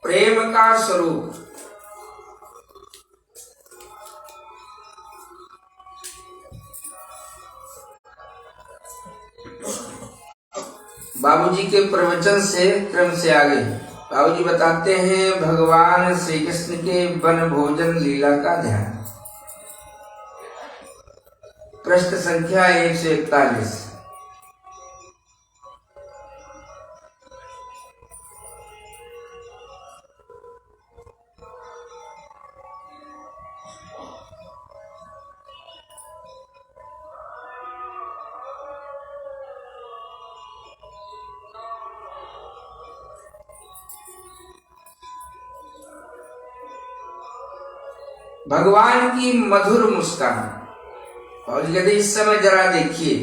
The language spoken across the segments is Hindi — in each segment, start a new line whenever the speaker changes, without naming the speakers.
प्रेम का स्वरूप। बाबूजी के प्रवचन से क्रम से आगे बाबूजी बताते हैं भगवान श्री कृष्ण के वन भोजन लीला का ध्यान। प्रश्न संख्या 141। भगवान की मधुर मुस्कान। और यदि इस समय जरा देखिए,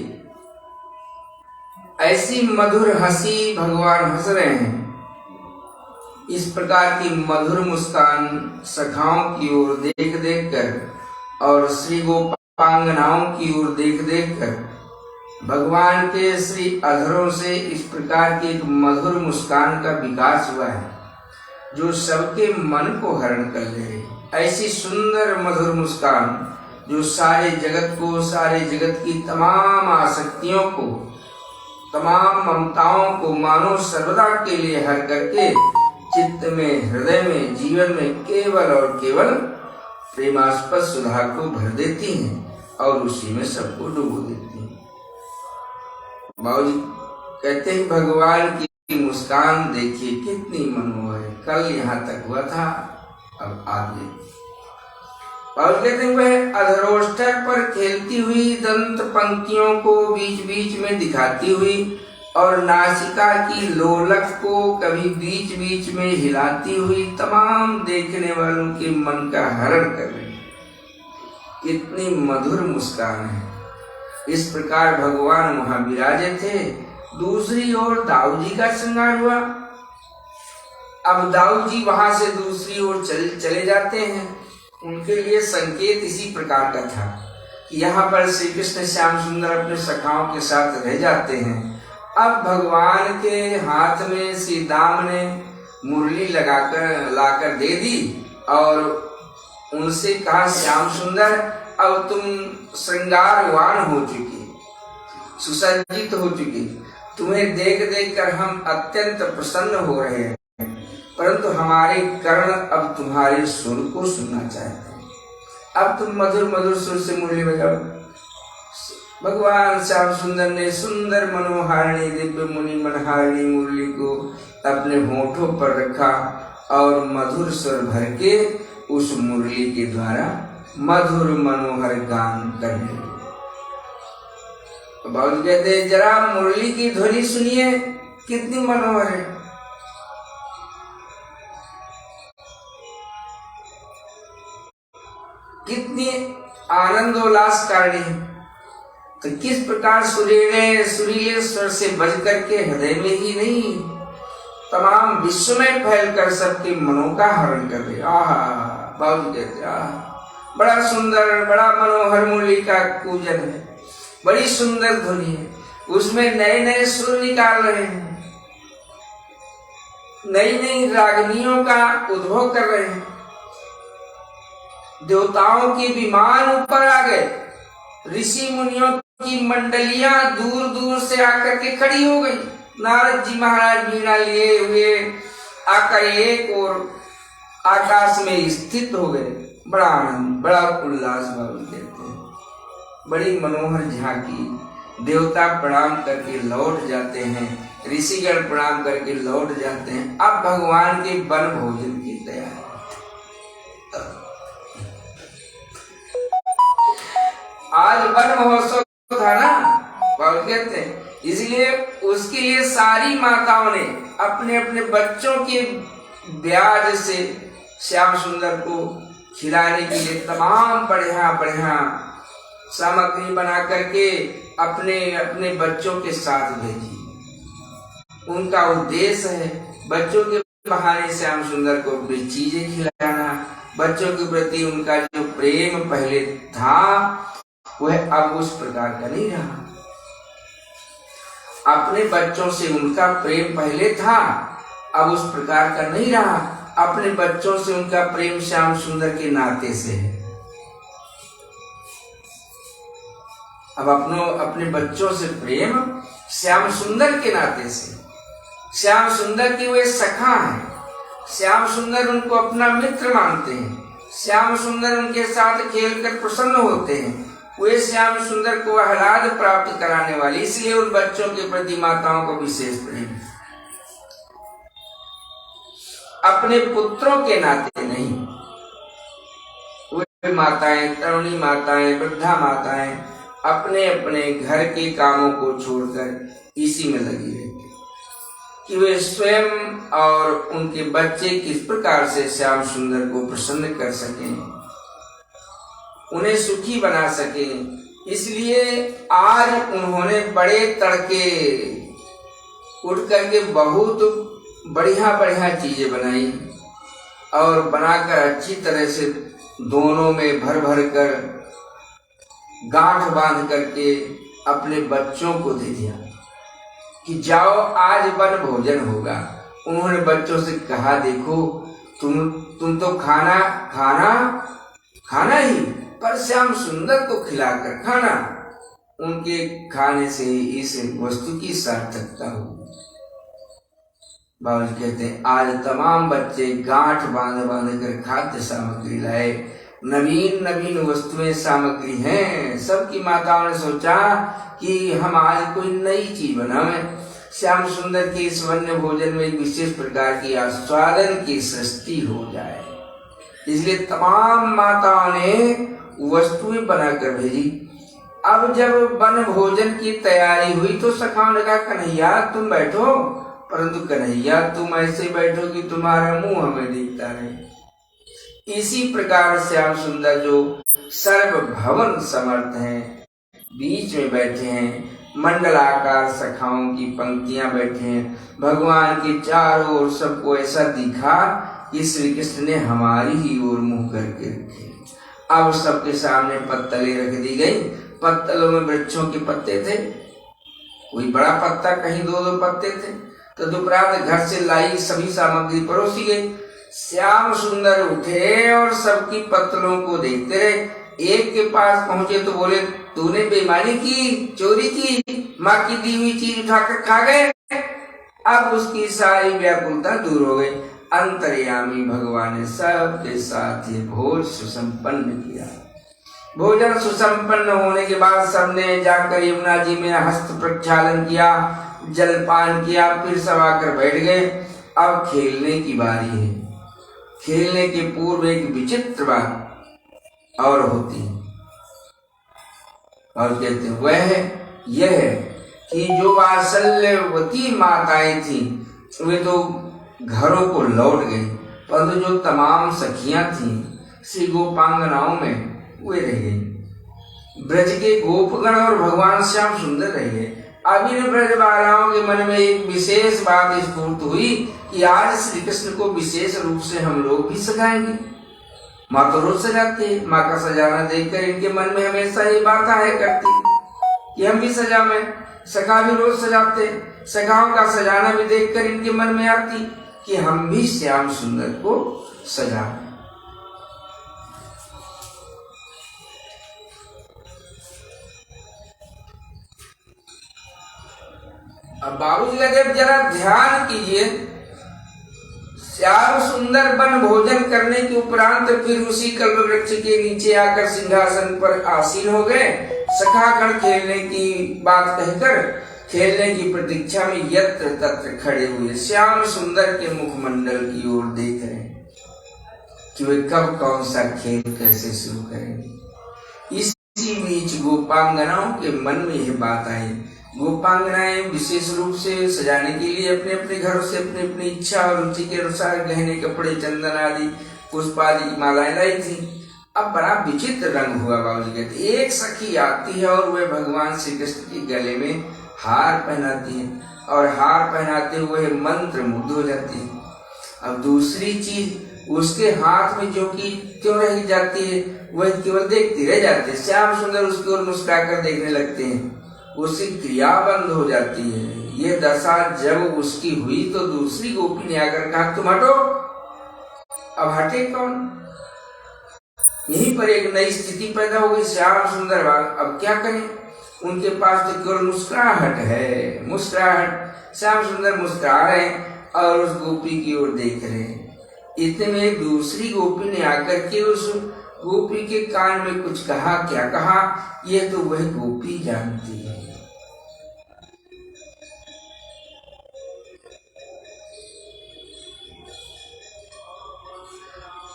ऐसी मधुर हंसी भगवान हंस रहे हैं। इस प्रकार की मधुर मुस्कान सखाओं की ओर देख देख कर और श्री गोपांगनाओं की ओर देख देख कर भगवान के श्री अधरों से इस प्रकार की एक मधुर मुस्कान का विकास हुआ है जो सबके मन को हरण कर ले। ऐसी सुंदर मधुर मुस्कान जो सारे जगत को, सारे जगत की तमाम आसक्तियों को, तमाम ममताओं को मानो सर्वदा के लिए हर करके चित्त में, हृदय में, जीवन में केवल और केवल प्रेमास्पद सुधा को भर देती हैं और उसी में सबको डुबो देती हैं। बाबूजी कहते हैं भगवान की मुस्कान देखिए कितनी मनोहर है। कल यहाँ तक हुआ था, अब आगे और कहते हैं वह अधरोष्ठक पर खेलती हुई दंत पंक्तियों को बीच बीच में दिखाती हुई और नासिका की लोलक को कभी बीच बीच में हिलाती हुई तमाम देखने वालों के मन का हरण कर रही। कितनी मधुर मुस्कान है। इस प्रकार भगवान वहां विराजे थे। दूसरी ओर दाऊ जी का श्रृंगार हुआ। अब दाऊ जी वहां से दूसरी ओर चले जाते हैं। उनके लिए संकेत इसी प्रकार का था कि यहाँ पर श्री कृष्ण श्याम सुंदर अपने सखाओं के साथ रह जाते हैं। अब भगवान के हाथ में श्री दाम ने मुरली लाकर दे दी और उनसे कहा श्याम सुंदर अब तुम श्रृंगारवान हो चुकी, सुसज्जित हो चुकी, तुम्हें देख देख कर हम अत्यंत प्रसन्न हो रहे हैं, परंतु हमारे कर्ण अब तुम्हारे सुर को सुनना चाहते हैं। अब तुम मधुर मधुर सुर से मुरली बजाओ। भगवान श्याम सुंदर ने सुंदर मनोहारिणी दिव्य मुनि मनहारिणी मुरली को अपने होठों पर रखा और मधुर स्वर भर के उस मुरली के द्वारा मधुर मनोहर गान करने लगे। बाबू कहते हैं जरा मुरली की ध्वनि सुनिए कितनी मनोहर है। कितनी आनंदोल्लासकारिणी है। तो किस प्रकार सुरीले स्वर से बज करके हृदय में ही नहीं तमाम विश्व में फैलकर सबके मनों का हरण कर रहे। आहा बाबू कहते बड़ा सुंदर, बड़ा मनोहर मुरली का पूजन है, बड़ी सुंदर ध्वनि है। उसमें नए नए सुर निकाल रहे हैं, नई नई रागनियों का उद्भव कर रहे हैं। देवताओं के विमान ऊपर आ गए। ऋषि मुनियों की मंडलियां दूर दूर से आकर के खड़ी हो गई। नारद जी महाराज वीणा लिए हुए आकर एक और आकाश में स्थित हो गए। बड़ा आनंद, बड़ा उल्लास बाबू कहते हैं। बड़ी मनोहर झांकी। देवता प्रणाम करके लौट जाते हैं, ऋषिगण प्रणाम करके लौट जाते हैं। अब भगवान के वन भोजन की तैयारी। आज वन महोत्सव था ना बाबू कहते हैं, इसलिए उसके लिए सारी माताओं ने अपने अपने बच्चों के ब्याज से श्याम सुंदर को खिलाने के लिए तमाम बढ़िया बढ़िया सामग्री बना करके अपने अपने बच्चों के साथ भेजी। उनका उद्देश्य है बच्चों के बहाने श्याम सुंदर को भी चीजें खिलाना। बच्चों के प्रति उनका जो प्रेम पहले था वह अब उस प्रकार का नहीं रहा। अपने बच्चों से उनका प्रेम पहले था, अब उस प्रकार का नहीं रहा। अपने बच्चों से उनका प्रेम श्याम सुंदर के नाते से है। अब अपने बच्चों से प्रेम श्याम सुंदर के नाते से। श्याम सुंदर की वे सखा हैं, श्याम सुंदर उनको अपना मित्र मानते हैं, श्याम सुंदर उनके साथ खेलकर प्रसन्न होते हैं। वे श्याम सुंदर को आह्लाद प्राप्त कराने वाली, इसलिए उन बच्चों के प्रति माताओं को विशेष प्रेम है। अपने पुत्रों के नाते नहीं। वे माताएं, तरुणी माताएं, वृद्धा माताएं अपने अपने घर के कामों को छोड़कर इसी में लगी रहती कि वे स्वयं और उनके बच्चे किस प्रकार से श्याम सुंदर को प्रसन्न कर सकें, उन्हें सुखी बना सकें। इसलिए आज उन्होंने बड़े तड़के उठ करके बहुत बढ़िया बढ़िया चीजें बनाई और बनाकर अच्छी तरह से दोनों में भर भर कर गांठ बांध करके अपने बच्चों को दे दिया कि जाओ आज वन भोजन होगा। उन्होंने बच्चों से कहा, देखो तुम तो खाना ही, पर श्याम सुंदर को खिलाकर खाना। उनके खाने से इस वस्तु की सार्थकता होगी। बाबा जी कहते हैं, आज तमाम बच्चे गांठ बांध कर खाद्य सामग्री लाए। नवीन नवीन वस्तुएं सामग्री हैं। सबकी माताओं ने सोचा कि हम आज कोई नई चीज बनावें। श्याम सुंदर के इस वन्य भोजन में एक विशेष प्रकार की आस्वादन की सृष्टि हो जाए, इसलिए तमाम माताओं ने वस्तुएं बनाकर भेजी। अब जब वन भोजन की तैयारी हुई तो सखाओं ने कहा, कन्हैया तुम बैठो, परंतु कन्हैया तुम ऐसे बैठो कि तुम्हारा मुंह हमें दिखता रहे। इसी प्रकार श्याम सुंदर जो सर्वभवन समर्थ हैं, बीच में बैठे हैं, मंडलाकार सखाओं की पंक्तियां बैठे हैं। भगवान के चारों ओर सबको ऐसा दिखा कि श्री कृष्ण ने हमारी ही ओर मुंह करके रखे। अब सबके सामने पत्तलें रख दी गई। पत्तलों में वृक्षों के पत्ते थे, कोई बड़ा पत्ता, कहीं दो दो पत्ते थे। तो दोपहर घर से लाई सभी सामग्री परोसी गई। श्याम सुंदर उठे और सबकी पत्तलों को देखते रहे। एक के पास पहुंचे तो बोले, तूने बेईमानी की, चोरी की, माँ की दी हुई चीज उठाकर खा गए। अब उसकी सारी व्याकुलता दूर हो गई। अंतर्यामी भगवान ने सबके साथ ये भोज सुसंपन्न किया। भोजन सुसंपन्न होने के बाद सबने जाकर यमुना जी में हस्त प्रक्षालन किया, जलपान किया, फिर सब आकर बैठ गए। अब खेलने की बारी है। खेलने के पूर्व एक विचित्र बात और होती है, और कहते हैं वह यह है कि जो वात्सल्यवती माताएं थी वे तो घरों को लौट गई, परंतु जो तमाम सखियां थीं श्री गोपांगनाओं में वे रह गई। ब्रज के गोपगण और भगवान श्याम सुंदर रह गए। अब इन ब्रज बालाओं के मन में एक विशेष बात स्फूर्त हुई कि आज श्री कृष्ण को विशेष रूप से हम लोग भी सजाएंगे। माँ तो रोज सजाती है, माँ का सजाना देखकर इनके मन में हमेशा ये बात आया करती कि हम भी सजावें। सखा भी रोज सजाते, सखाओं का सजाना भी देखकर इनके मन में आती कि हम भी श्याम सुंदर को सजाएं। अब बाबूजी लगे जरा ध्यान कीजिए, श्याम सुंदर वन भोजन करने के उपरांत फिर उसी कल्प वृक्ष के नीचे आकर सिंहासन पर आसीन हो गए। सखागण खेलने की बात कहकर खेलने की प्रतीक्षा में यत्र तत्र खड़े हुए श्याम सुंदर के मुखमंडल की ओर देख रहे हैं कि वे कब कौन सा खेल कैसे शुरू करेंगे। इसी बीच गोपांगनाओं के मन में यह बात आई। गोपांगनाएं विशेष रूप से सजाने के लिए अपने अपने घरों से अपनी अपनी इच्छा और रुचि के अनुसार गहने, कपड़े, चंदन आदि, पुष्प आदि की मालाएं लाई थी। अब बड़ा विचित्र रंग हुआ। बाबूजी कहते एक सखी आती है और वह भगवान श्री कृष्ण के गले में हार पहनाती है और हार पहनाते हुए मंत्र मुग्ध हो जाती है। अब दूसरी चीज उसके हाथ में जो कि क्यों रह जाती है, वह केवल देखती रह जाती है। श्याम सुंदर उसकी ओर मुस्कुराकर देखने लगते हैं उसकी क्रिया बंद हो जाती है। ये दशा जब उसकी हुई तो दूसरी गोपी ने आकर कहा तुम हटो। अब हटे कौन? यहीं पर एक नई स्थिति पैदा हो गई। श्याम सुंदर अब क्या करें? उनके पास तो केवल मुस्कुराहट है, मुस्कुराहट। श्याम सुंदर मुस्कुरा रहे और उस गोपी की ओर देख रहे हैं। इतने में दूसरी गोपी ने आकर के उस गोपी के कान में कुछ कहा। क्या कहा ये तो वह गोपी जानती है।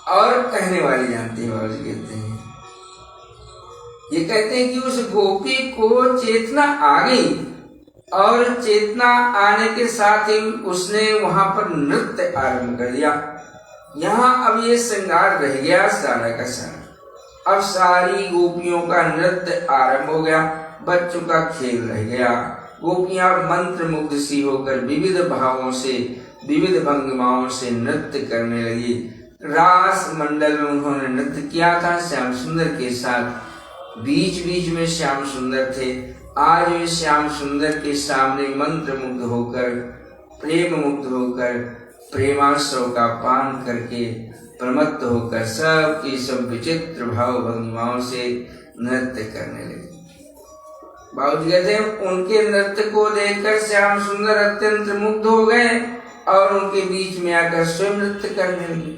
और कहने वाली जानती है। बाबा जी कहते हैं, ये कहते हैं कि उस गोपी को चेतना आ गई और चेतना आने के साथ ही उसने वहां पर नृत्य आरंभ कर दिया। यहाँ अब ये श्रृंगार रह गया सारा का सारा। अब सारी गोपियों का नृत्य आरंभ हो गया, बच्चों का खेल रह गया। गोपियां मंत्र मुग्ध सी होकर विविध भावों से, विविध भंगिमाओं से नृत्य करने लगी। रास मंडल में उन्होंने नृत्य किया था श्याम सुंदर के साथ। बीच बीच में श्याम सुंदर थे। आज वे श्याम सुंदर के सामने मंत्र मुग्ध होकर, प्रेम मुग्ध होकर, प्रेमास्त्र का पान करके प्रमत्त होकर सब की सब विचित्र भाव भंगिमाओं से नृत्य करने लगे। बाबूजी कहते हैं उनके नृत्य को देखकर श्याम सुंदर अत्यंत मुग्ध हो गए और उनके बीच में आकर स्वयं नृत्य करने लगे।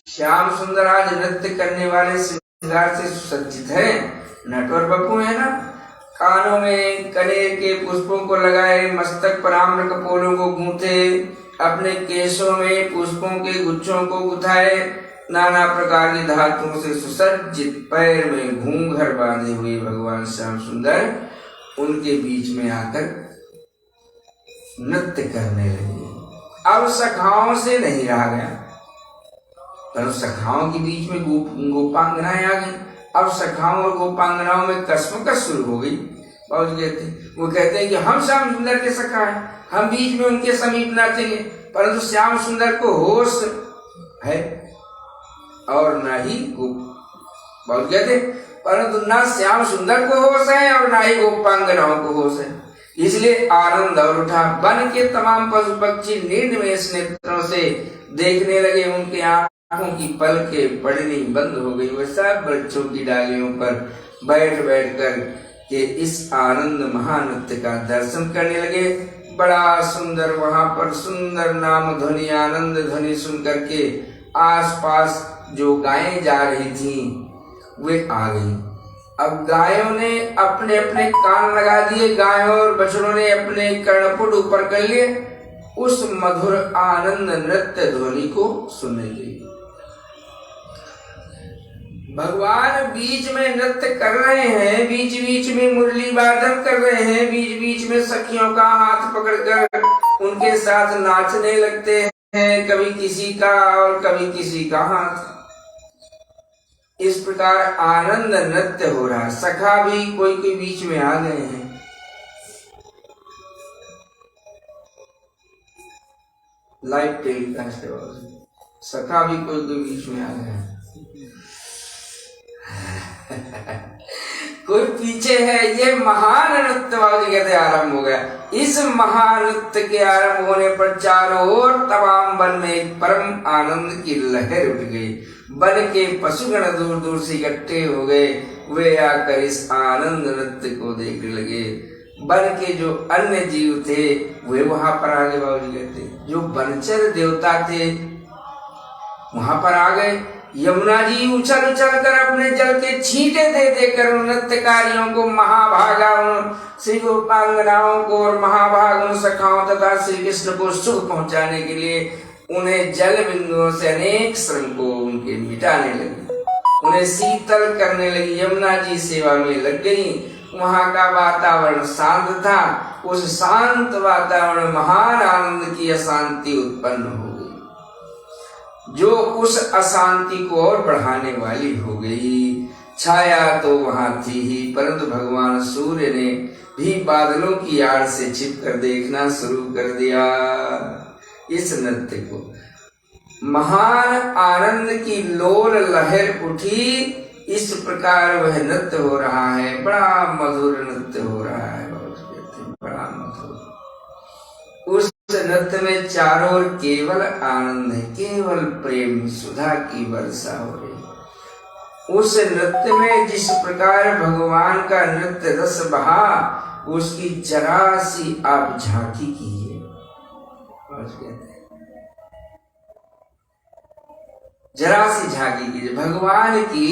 श्याम सुंदर आज नृत्य करने वाले श्रृंगार से सुसज्जित है, नटवर बपू है ना। कानों में कनेर के पुष्पों को लगाए, मस्तक पर आम्र कपोलों को गूंथे, अपने केशों में पुष्पों के गुच्छों को गुथाए, नाना प्रकार की धातुओं से सुसज्जित, पैर में घूंघर बांधे हुए भगवान श्याम सुंदर उनके बीच में आकर नृत्य करने लगे। अब सखाओं से नहीं रहा गया, पर सखाओं के बीच में गोपांगनाएं आ गई। अब सखाओं और गोपांगनाओं में कश्मकश शुरू हो गई। बाबूजी कहते हैं कि हम श्याम सुंदर के सखा हैं, हम बीच में उनके समीप नाचेंगे, परंतु श्याम सुंदर को होश है और न ही बाबूजी कहते परंतु न श्याम सुंदर को होश है और न ही गोपांगनाओं को होश है। इसलिए आनंद और उठा। वन के तमाम पशु पक्षी निर्निमेष नेत्रों से देखने लगे। उनके आंखों की पलकें पड़नी बंद हो गई। वे सब वृक्षों की डालियों पर बैठ बैठ कर के इस आनंद महानृत्य का दर्शन करने लगे। बड़ा सुंदर वहां पर सुंदर नाम ध्वनि, आनंद ध्वनि सुन करके आसपास जो गायें जा रही थी वे आ गई। अब गायों ने अपने अपने कान लगा दिए, गायों और बछड़ों ने अपने कर्णपुट ऊपर कर लिए उस मधुर आनंद नृत्य ध्वनि को सुनने के लिए। भगवान बीच में नृत्य कर रहे हैं, बीच बीच में मुरली वादन कर रहे हैं, बीच बीच में सखियों का हाथ पकड़कर उनके साथ नाचने लगते हैं, कभी किसी का और कभी किसी का हाथ। इस प्रकार आनंद नृत्य हो रहा है। सखा भी कोई कोई बीच में आ गए हैं। लाइव टेलीकास्ट सखा भी कोई कोई बीच में आ गए हैं। कोई पीछे है। ये महान नृत्य बाबूजी कहते आरंभ हो गया। इस महानृत्य के आरंभ होने पर चारों ओर तमाम वन में एक परम आनंद की लहर उठ गई। वन के पशुगण दूर दूर से इकट्ठे हो गए। वे आकर इस आनंद नृत्य को देखने लगे। वन के जो अन्य जीव थे वे वहां पर आ गए। बाबूजी कहते जो वनचर देवता थे वहां पर आ गए। यमुना जी उछल उछल कर अपने जल के छींटे दे देकर उन नृत्यकारियों को, महाभागा श्री गोपांगनाओं को और महाभाग उन सखाओं तथा श्री कृष्ण को सुख पहुंचाने के लिए उन्हें जल बिंदुओं से अनेक श्रम को उनके मिटाने लगी, उन्हें शीतल करने लगी। यमुना जी सेवा में लग गई। वहां का वातावरण शांत था। उस शांत वातावरण महान आनंद की अशांति उत्पन्न हो गई, जो उस अशांति को और बढ़ाने वाली हो गई। छाया तो वहां थी ही, परंतु भगवान सूर्य ने भी बादलों की आड़ से छिपकर देखना शुरू कर दिया इस नृत्य को। महान आनंद की लोल लहर उठी। इस प्रकार वह नृत्य हो रहा है, बड़ा मधुर नृत्य हो रहा है। नृत्य में चारों ओर केवल आनंद है, केवल प्रेम सुधा की वर्षा हो रही। उस नृत्य में जिस प्रकार भगवान का नृत्य रस बहा, उसकी जरा सी आप झांकी कीजिए। जरा सी झांकी कीजिए, भगवान की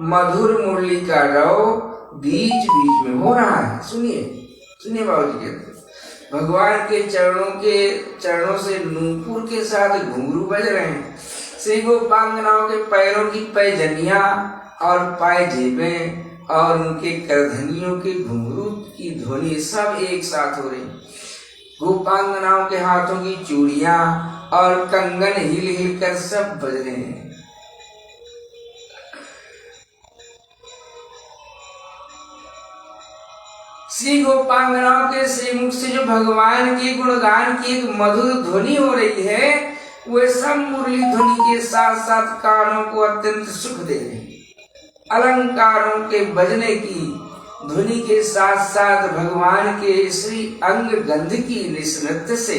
मधुर मुरली का रव बीच बीच में हो रहा है। सुनिए सुनिए बाबू जी कहते, भगवान के चरणों से नूपुर के साथ घुंघरू बज रहे हैं। श्री गोपांगनाओं के पैरों की पैजनियां और पायजेबें और उनके करधनियों के घुंघरू की ध्वनि सब एक साथ हो रही। गोपांगनाओं के हाथों की चूड़ियां और कंगन हिल हिल कर सब बज रहे हैं। श्री गोपांगनाओं के श्रीमुख से जो भगवान के गुणगान की एक मधुर ध्वनि हो रही है, वे सब मुरली ध्वनि के साथ साथ कानों को अत्यंत सुख दे रहे हैं। अलंकारों के बजने की ध्वनि के साथ साथ भगवान के श्री अंग गंध की इस नृत्य से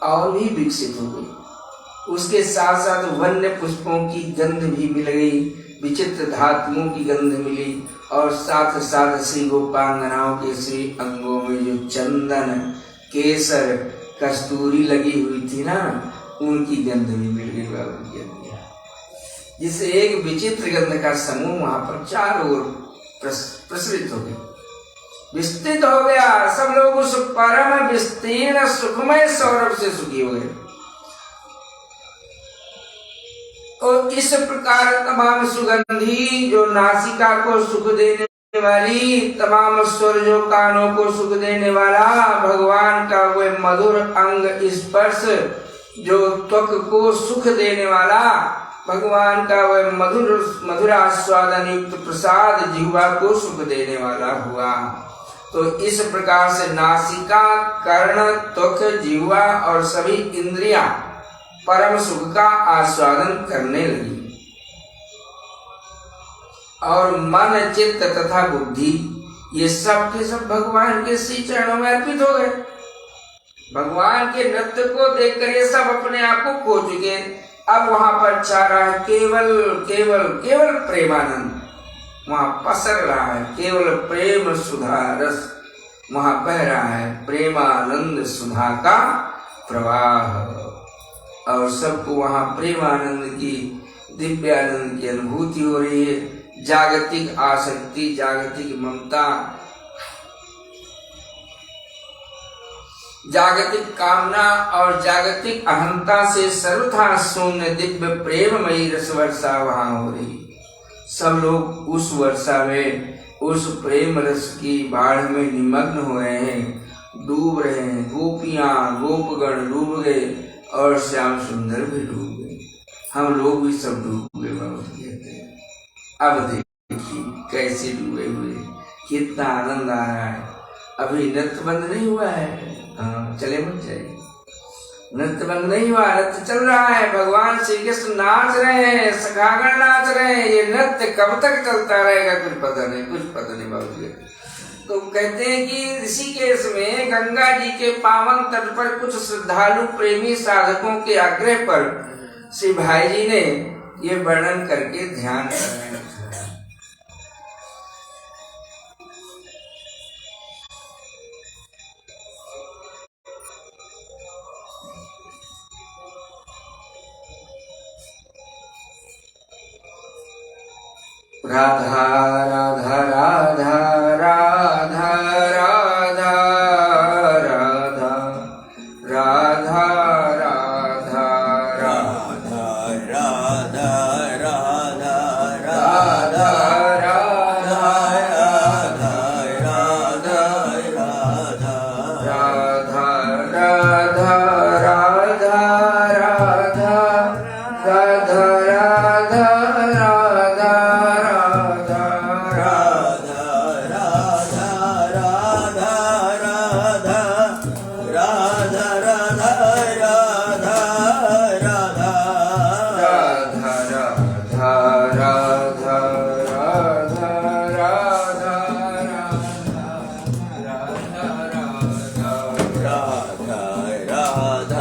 और भी विकसित हो गई। उसके साथ साथ वन्य पुष्पों की गंध भी मिल गई, विचित्र धातुओं की गंध मिली, और साथ साथ श्री गोपांगनाओं के श्री अंगों में जो चंदन, केसर, कस्तूरी लगी हुई थी ना, उनकी गंध भी मिल गई बाबू जी। जिससे एक विचित्र गंध का समूह वहां पर चारों ओर प्रसरित हो गया, विस्तृत हो गया। सब लोग उस परम विस्तीर्ण सुखमय सौरभ से सुखी हो गए। और इस प्रकार तमाम सुगंधी जो नासिका को सुख देने वाली, तमाम स्वर जो कानों को सुख देने वाला, भगवान का वह मधुर अंग स्पर्श जो त्वक को सुख देने वाला, भगवान का वह मधुरास्वादन युक्त प्रसाद जिह्वा को सुख देने वाला हुआ। तो इस प्रकार से नासिका, कर्ण, त्वक, जिह्वा और सभी इंद्रियां परम सुख का आस्वादन करने लगी, और मन, चित्त तथा बुद्धि ये सब के सब भगवान के श्री चरणों में अर्पित हो गए। भगवान के नृत्य को देखकर ये सब अपने आप को खो चुके। अब वहां पर छा रहा है केवल केवल केवल प्रेमानंद, वहां पसर रहा है केवल प्रेम सुधा रस, वहां बह रहा है प्रेमानंद सुधा का प्रवाह, और सबको वहां प्रेमानंद की, दिव्यानंद की अनुभूति हो रही है। जागतिक आसक्ति, जागतिक ममता, जागतिक कामना और जागतिक अहंता से सर्वथा शून्य दिव्य प्रेममयी रस वर्षा वहां हो रही। सब लोग उस वर्षा में, उस प्रेम रस की बाढ़ में निमग्न हो रहे हैं, डूब रहे हैं। गोपियां, गोपगण डूब गए और श्याम सुंदर भी डूब गए। हम लोग भी सब डूब गए बाबा कहते हैं। अब देखिए कैसे डूबे हुए, कितना आनंद आ रहा है। अभी नृत्य बंद नहीं हुआ है, हाँ चले मत जाइए, नृत्य बंद नहीं हुआ, नृत्य चल रहा है। भगवान श्री कृष्ण नाच रहे हैं, सखागण नाच रहे हैं। ये नृत्य कब तक चलता रहेगा कुछ पता नहीं, कुछ पता नहीं बाबू। तो कहते हैं कि ऋषिकेश में गंगा जी के पावन तट पर कुछ श्रद्धालु प्रेमी साधकों के आग्रह पर श्री भाई जी ने ये वर्णन करके ध्यान कर रहे हैं। राधा राधा राधा राधा राधा राधा राधा राधा राधा राधा राधा राधा राधा राधा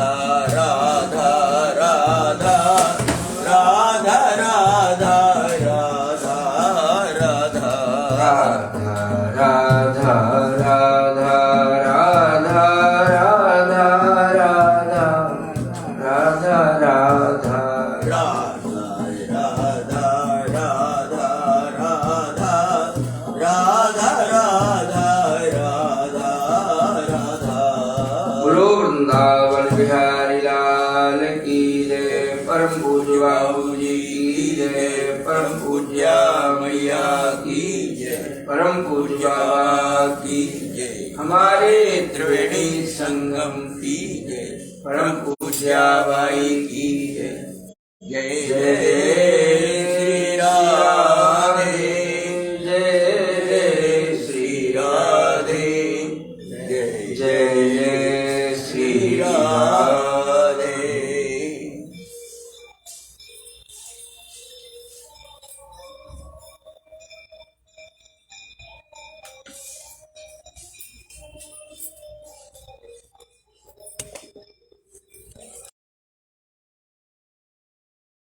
वृंदावन बिहारी लाल की जय। परम पूज्य बाबू जी की जय। परम पूज्या मैया की जय। परम पूज्य बाबा की जय। हमारे त्रिवेणी संगम की जय। परम पूज्या बाई की जय। जय जय